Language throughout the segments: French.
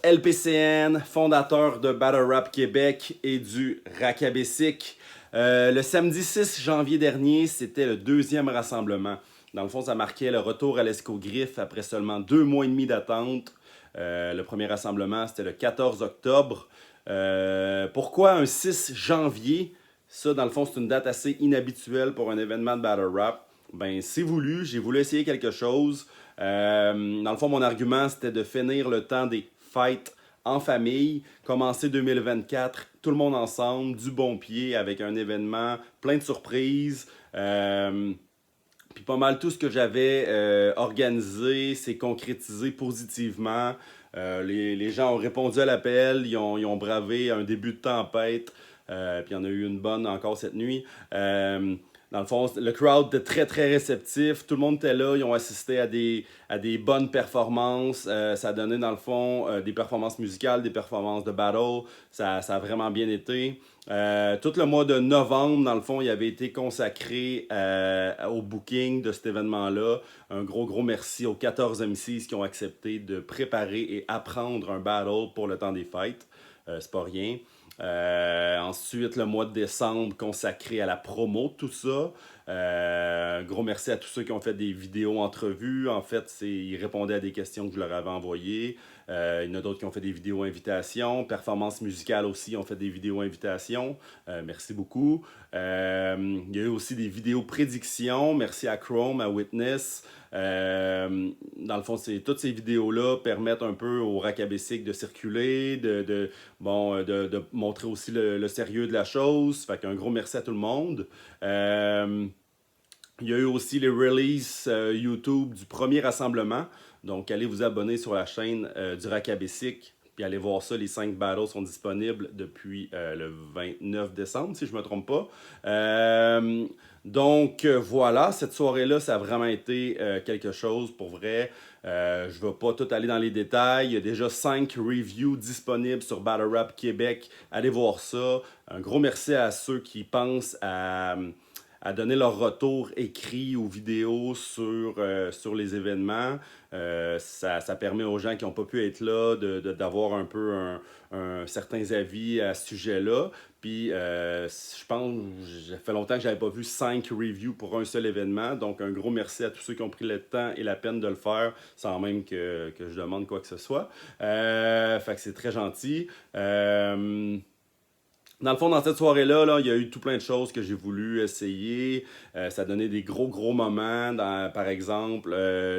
LPCN, fondateur de Battle Rap Québec et du Rakabessic. Le samedi 6 janvier dernier, c'était le deuxième rassemblement. Dans le fond, ça marquait le retour à l'Escogriffe après seulement 2 mois et demi d'attente. Le premier rassemblement, c'était le 14 octobre. Pourquoi un 6 janvier? Ça, dans le fond, c'est une date assez inhabituelle pour un événement de Battle Rap. Ben, c'est voulu, j'ai voulu essayer quelque chose. Dans le fond, mon argument, c'était de finir le temps des fêtes en famille, commencer 2024, tout le monde ensemble, du bon pied, avec un événement plein de surprises. Puis pas mal tout ce que j'avais organisé s'est concrétisé positivement. Les gens ont répondu à l'appel, ils ont bravé un début de tempête, puis il y en a eu une bonne encore cette nuit. Dans le fond, le crowd était très très réceptif, tout le monde était là, ils ont assisté à des bonnes performances. Ça a donné dans le fond des performances musicales, des performances de battle, ça a vraiment bien été. Tout le mois de novembre, dans le fond, il avait été consacré au booking de cet événement-là. Un gros merci aux 14 MCs qui ont accepté de préparer et apprendre un battle pour le temps des fêtes. C'est pas rien. Ensuite, le mois de décembre consacré à la promo de tout ça. Gros merci à tous ceux qui ont fait des vidéos entrevues. En fait, ils répondaient à des questions que je leur avais envoyées. Il y en a d'autres qui ont fait des vidéos invitations. Performance musicale aussi ont fait des vidéos invitations. Merci beaucoup. Il y a eu aussi des vidéos prédictions. Merci à Chrome, à Witness. Dans le fond, toutes ces vidéos-là permettent un peu au Rakabessic de circuler, de montrer aussi le sérieux de la chose. Fait qu'un gros merci à tout le monde. Il y a eu aussi les releases YouTube du premier rassemblement. Donc, allez vous abonner sur la chaîne du Rakabessic. Puis allez voir ça, les 5 battles sont disponibles depuis le 29 décembre, si je ne me trompe pas. Voilà, cette soirée-là, ça a vraiment été quelque chose pour vrai. Je ne vais pas tout aller dans les détails. Il y a déjà 5 reviews disponibles sur Battle Rap Québec. Allez voir ça. Un gros merci à ceux qui pensent à donner leur retour écrit ou vidéo sur les événements. Ça permet aux gens qui n'ont pas pu être là d'avoir un peu certains avis à ce sujet-là. Puis, je pense, ça fait longtemps que je n'avais pas vu 5 reviews pour un seul événement. Donc, un gros merci à tous ceux qui ont pris le temps et la peine de le faire sans même que je demande quoi que ce soit. Fait que c'est très gentil. Dans le fond, dans cette soirée-là, il y a eu tout plein de choses que j'ai voulu essayer. Ça a donné des gros moments. Par exemple,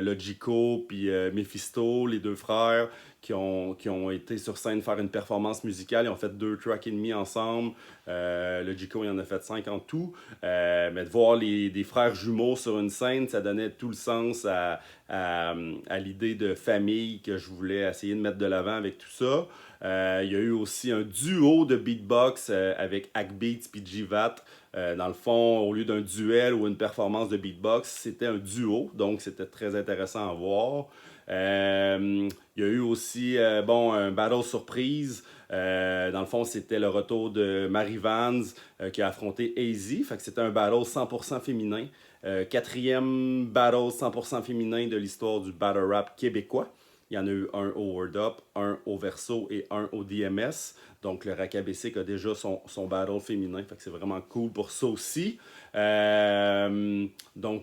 Logico puis Mephisto, les deux frères, qui ont été sur scène faire une performance musicale. Ils ont fait 2 tracks et demi ensemble. Logico, il en a fait 5 en tout. Mais de voir des frères jumeaux sur une scène, ça donnait tout le sens à l'idée de famille que je voulais essayer de mettre de l'avant avec tout ça. Il y a eu aussi un duo de beatbox avec Hackbeats et Jivat. Dans le fond, au lieu d'un duel ou une performance de beatbox, c'était un duo, donc c'était très intéressant à voir. Il y a eu aussi un battle surprise. Dans le fond, c'était le retour de Marie Vance qui a affronté AZ. Fait que c'était un battle 100% féminin. 4e battle 100% féminin de l'histoire du battle rap québécois. Il y en a eu un au Word Up, un au Verso et un au DMS. Donc, le Rakabessic a déjà son battle féminin. Fait que c'est vraiment cool pour ça aussi. Donc,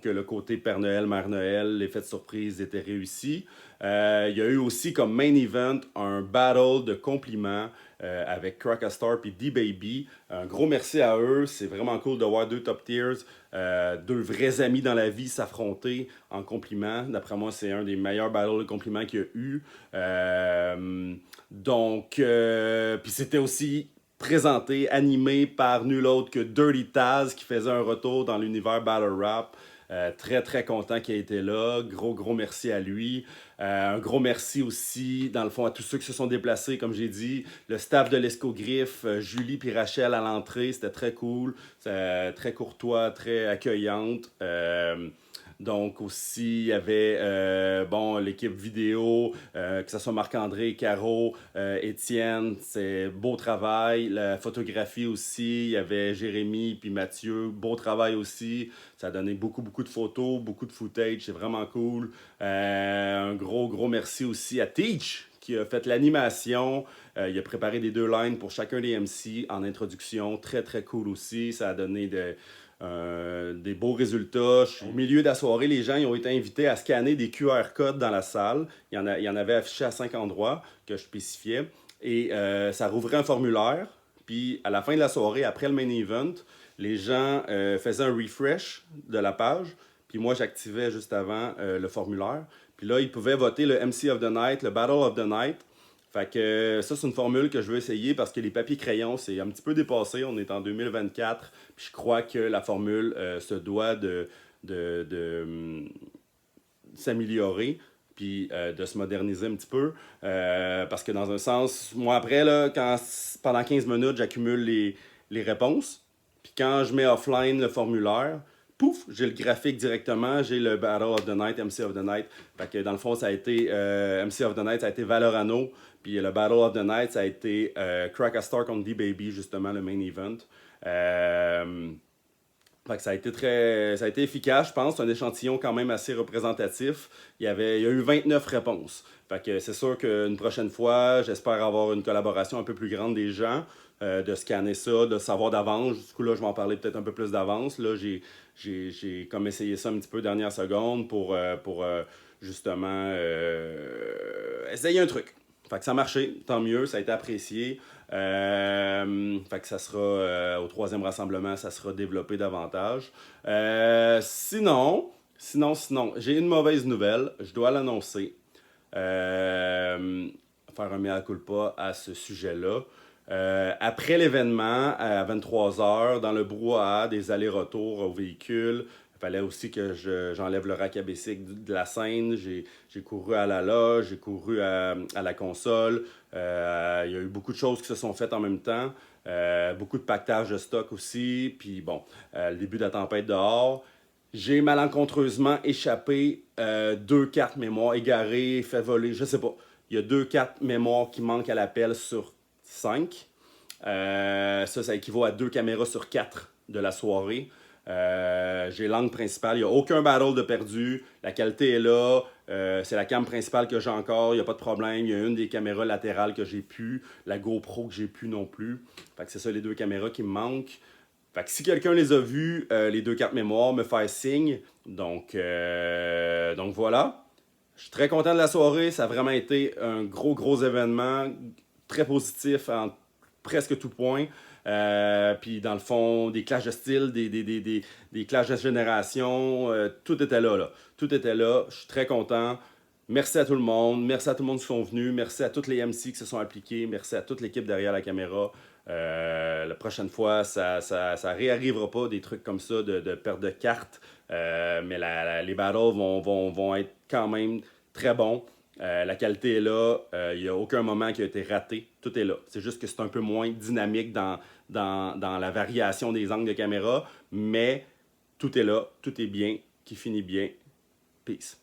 le côté Père Noël, Mère Noël, l'effet de surprise était réussi. Il y a eu aussi comme main event un battle de compliments avec Crackastar et D-Baby. Un gros merci à eux. C'est vraiment cool de voir 2 top tiers, 2 vrais amis dans la vie s'affronter en compliments. D'après moi, c'est un des meilleurs battles de compliments qu'il y a eu. Puis c'était aussi présenté, animé par nul autre que Dirty Taz qui faisait un retour dans l'univers Battle Rap. Très content qu'il ait été là. Gros merci à lui. Un gros merci aussi, dans le fond, à tous ceux qui se sont déplacés, comme j'ai dit. Le staff de l'Escogriffe, Julie et Rachel à l'entrée, c'était très cool. Très courtois, très accueillante. Donc aussi, il y avait l'équipe vidéo, que ce soit Marc-André, Caro, Étienne, c'est beau travail. La photographie aussi, il y avait Jérémy puis Mathieu, beau travail aussi. Ça a donné beaucoup de photos, beaucoup de footage, c'est vraiment cool. Un gros merci aussi à Teach, qui a fait l'animation. Il a préparé des 2 lines pour chacun des MC en introduction. Très, très cool aussi. Ça a donné des beaux résultats. Au milieu de la soirée, les gens ils ont été invités à scanner des QR codes dans la salle. Il y en avait affiché à 5 endroits que je spécifiais. Et ça rouvrait un formulaire. Puis à la fin de la soirée, après le main event, les gens faisaient un refresh de la page. Puis moi, j'activais juste avant le formulaire. Puis là, ils pouvaient voter le MC of the Night, le Battle of the Night. Fait que ça, c'est une formule que je veux essayer parce que les papiers crayons, c'est un petit peu dépassé. On est en 2024. Puis je crois que la formule se doit de s'améliorer puis de se moderniser un petit peu. Parce que dans un sens, moi après, là, pendant 15 minutes, j'accumule les réponses. Puis quand je mets offline le formulaire, pouf, j'ai le graphique directement, j'ai le Battle of the Night, MC of the Night. Fait que dans le fond, ça a été MC of the Night, ça a été Valorano. Puis le Battle of the Night, ça a été Crack a Star contre D-Baby, justement, le main event. Fait que ça a été efficace, je pense. C'est un échantillon quand même assez représentatif. Il y a eu 29 réponses. Fait que c'est sûr qu'une prochaine fois, j'espère avoir une collaboration un peu plus grande des gens, de scanner ça, de savoir d'avance. Du coup, là, je vais en parler peut-être un peu plus d'avance. Là, j'ai comme essayé ça un petit peu dernière seconde pour justement essayer un truc. Fait que ça a marché, tant mieux, ça a été apprécié. Fait que ça sera au 3e rassemblement, ça sera développé davantage. Sinon, j'ai une mauvaise nouvelle, je dois l'annoncer. Faire un mea culpa à ce sujet-là. Après l'événement, à 23h, dans le brouhaha des allers-retours au véhicule, il fallait aussi que j'enlève le rack à bicycle de la scène. J'ai couru à la loge, j'ai couru à la console. Il y a eu beaucoup de choses qui se sont faites en même temps. Beaucoup de pactage de stock aussi. Puis bon, le début de la tempête dehors. J'ai malencontreusement échappé 2 cartes mémoire égarées, fait voler, je sais pas. Il y a 2 cartes mémoire qui manquent à l'appel sur 5. Ça équivaut à 2 caméras sur 4 de la soirée. J'ai l'angle principal, il n'y a aucun battle de perdu, la qualité est là, c'est la cam principale que j'ai encore, il n'y a pas de problème, il y a une des caméras latérales que j'ai pu, la GoPro que j'ai pu non plus. Fait que c'est ça les 2 caméras qui me manquent. Fait que si quelqu'un les a vus, les 2 cartes mémoire, me faire signe. Donc voilà. Je suis très content de la soirée, ça a vraiment été un gros événement, très positif en presque tout point. Puis dans le fond, des clashs de style, des clashs de génération, tout était là. Tout était là. Je suis très content. Merci à tout le monde. Merci à tout le monde qui sont venus. Merci à tous les MC qui se sont impliqués. Merci à toute l'équipe derrière la caméra. La prochaine fois, ça réarrivera pas des trucs comme ça de perte de cartes. Mais les battles vont être quand même très bons. La qualité est là. Il n'y a aucun moment qui a été raté. Tout est là. C'est juste que c'est un peu moins dynamique dans la variation des angles de caméra. Mais tout est là. Tout est bien. Qui finit bien. Peace.